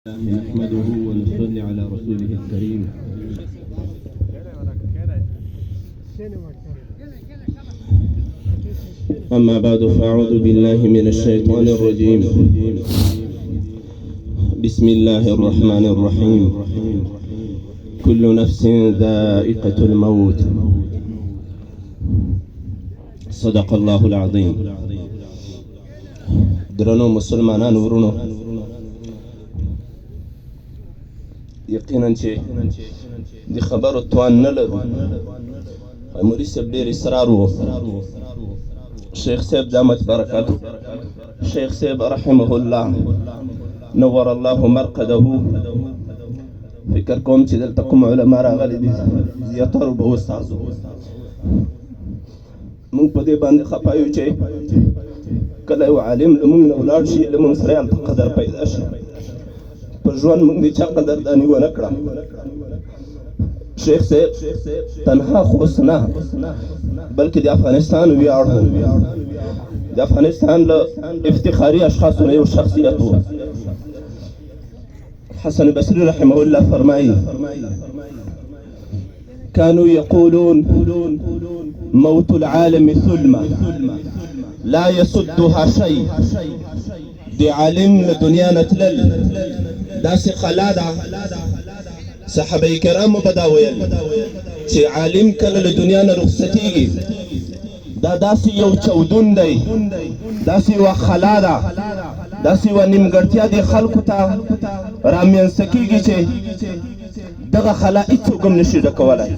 نحمده ونصلي على رسوله الكريم. أما بعد فأعوذ بالله من الشيطان الرجيم. بسم الله الرحمن الرحيم. كل نفس ذائقة الموت. صدق الله العظيم. درنو مسلمانان ورونو، یقینا چې د خبرو توان نه لرو. مولوي صاحب ډېر اصرار و، شیخ صاحب دامت برکاته، شیخ صاحب رحمه الله نور الله مرقده. فکر کوم چې دلته کوم علما راغلي دي زیاترو به استازو. موږ په دې باندې خفه یو چې کله یو عالم لمونږ نه ولاړ شي، لمونږ سره هلته قدر پیدا شي. پر ژوند موږ د چا قدرداني ونه کړه. شیخ صاحب تنها خوست نه بلکې د افغانستان ویاړ و. د افغانستان له افتخاري اشخاصو نه یو شخصیت و. حسن بصري رحمه الله فرمایي: كانوا يقولون موت العالم ثلمة لا يصدها شيء. د عالم له دنیا نه تلل داسې خلا ده. صحابه کرامو به دا ویل چې عالم کله له دنیا نه رخصتېږي، دا داسې یو چودون دی، داسې یوه خلا ده، داسې یوه نیمګړتیا د خلکو ته رامنځته کېږي چې دغه خلا هېڅوک هم نشي ډکولی.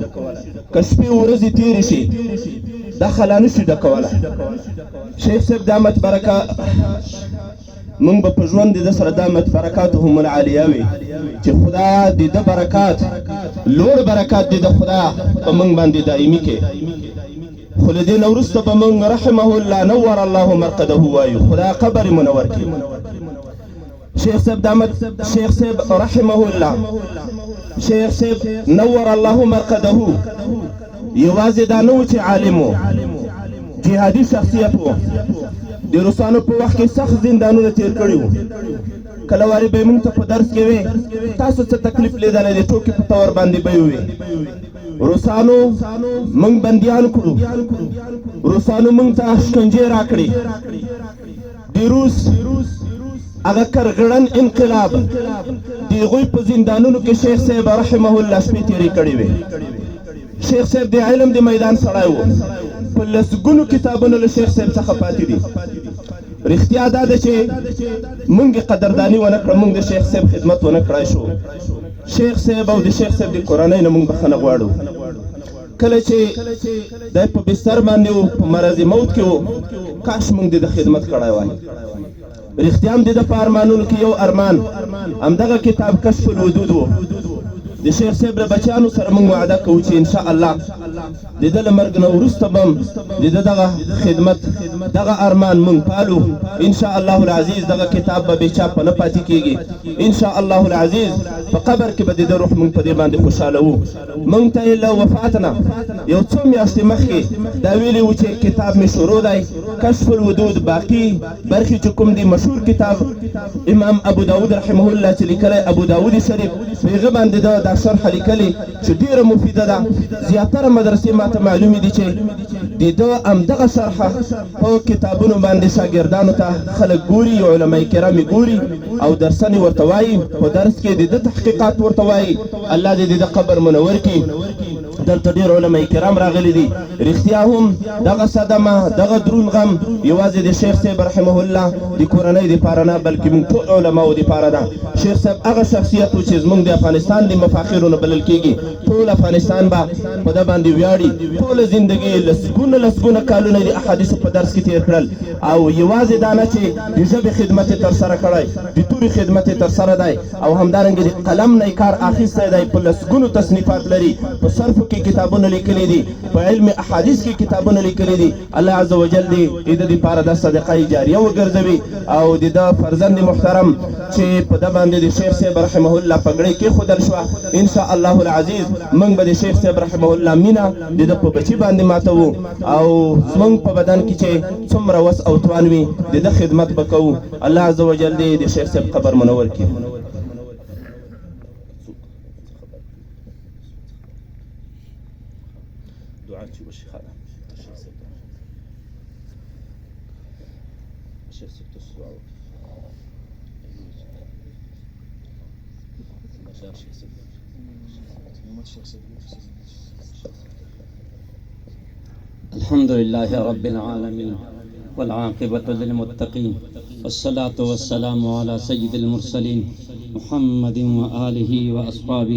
که شپې ورځې تېرې شي دا خلا نشي ډکولی. شیخ صاحب دامت برکه مونږ به په ژوند د ده سره دامت برکاتهم العالیه وي چې خدا د ده برکات، لوړ برکات د ده خدا په مونږ باندې دایمي کړي. خو له دې نه وروسته به مونږ رحمه الله نور الله مرقده وایو، خدا قبر منور کړي. شیخ صاحب دامت، شیخ صاحب رحمه الله، شیخ صاحب نور الله مرقده یوازې دا نه و چې عالم و، جهادي شخصیت و. د روسانو په وخت کې سخت زندانونه تیر کړي وو. کله وارې به یې موږ ته په درس کې وې تاسو څه تکلیف لیدلی دی، ټوکې په طور باندې به یې وې. روسانو موږ بندیان کړو، روسانو موږ ته شکنجې راکړې. د روس هغه کرغړن انقلاب د هغوی په زندانونو کې شیخ صاحب رحمه الله شپې تېرې کړې وې. شیخ صاحب د علم د میدان سړی و، په لسګونو کتابونه له شیخ صاحب څخه پاتې دي. رښتیا دا ده چې موږ یې قدرداني ونه کړه، موږ د شیخ صاحب خدمت ونه کړای شو. شیخ صاحب او د شیخ صاحب د کورنۍ نه موږ بخښنه غواړو. کله چې دی په بستر باندې و، په مرض موت کې و، کاش موږ د ده خدمت کړی وای. رښتیا هم د ده په ارمانونو کې یو ارمان همدغه کتاب کشف الودود و. د شیخ صاحب له بچیانو سره موږ وعده کوو چې انشاءالله د ده له مرګ نه وروسته به هم د ده دغه خدمت، دغه ارمان موږ پالو. انشاءالله العزیز دغه کتاب به بېچاپه نه پاتې کېږي. انشاءالله العزیز په قبر کې به د ده روح موږ په دې باندې خوشحاله وو. موږ ته یې له وفات نه یو څو میاشتې مخکې دا ویلي وو چې کتاب مې شروع دی، کشف الودود. باقي برخې چې کوم دی مشهور کتاب امام ابو داود رحمه الله چې لیکلی ابو داود شریف، په هغه باندې دا شرح لیکلې چې ډېره مفیده ده. زیاتره مدرسې ماته معلومې دي چې د ده همدغه شرحه په کتابونو باندې شاګردانو ته خلک ګوري، علما کرام یې ګوري او درسنې ورته وایي، په درس کې د ده تحقیقات ورته وایي. الله دې د ده قبر منور کړي. دلته ډېر علما کرام راغلي دي. رښتیا هم دغه صدمه، دغه دروند غم یوازې د شیخ صاحب رحمه الله د کورنۍ دپاره نه بلکې موږ ټول علماو دپاره ده. شیخ صاحب هغه شخصیت و چې زموږ د افغانستان د مفاخرو نه بلل کېږي. ټول افغانستان به په ده باندې ویاړي. ټوله زندګي لسګونه کالونه د احادیثو په درس کې تېر کړل او یوازې دا نه چې د ژبې خدمت یې ترسره کړی، د تورې خدمت یې ترسره دی او همدارنګه د قلم نه یې کار اخیستی دی. په لسګونو تصنیفات لري، په صرفو کې کتابونه لیکلي دي، په علم احادیث کې کتابونه لیکلي دي. الله عز وجل دې د ده دپاره د صدقه جاریه وګرځوي او د ده فرزند محترم چې په ده باندې د شیخ صاحب رحمه الله پګړۍ کېښودل شوه، انشاءالله العزیز موږ به د شیخ صاحب رحمه الله مینه د ده په بچي باندې ماتوو او زموږ په بدن کې چې څومره وس او توان وي د ده خدمت به کوو. الله عز وجل دې د شیخ صاحب قبر منور کړي. الحمد لله رب العالمين والعاقبة للمتقين والصلاة والسلام على سيد المرسلين محمد وآله وأصحابه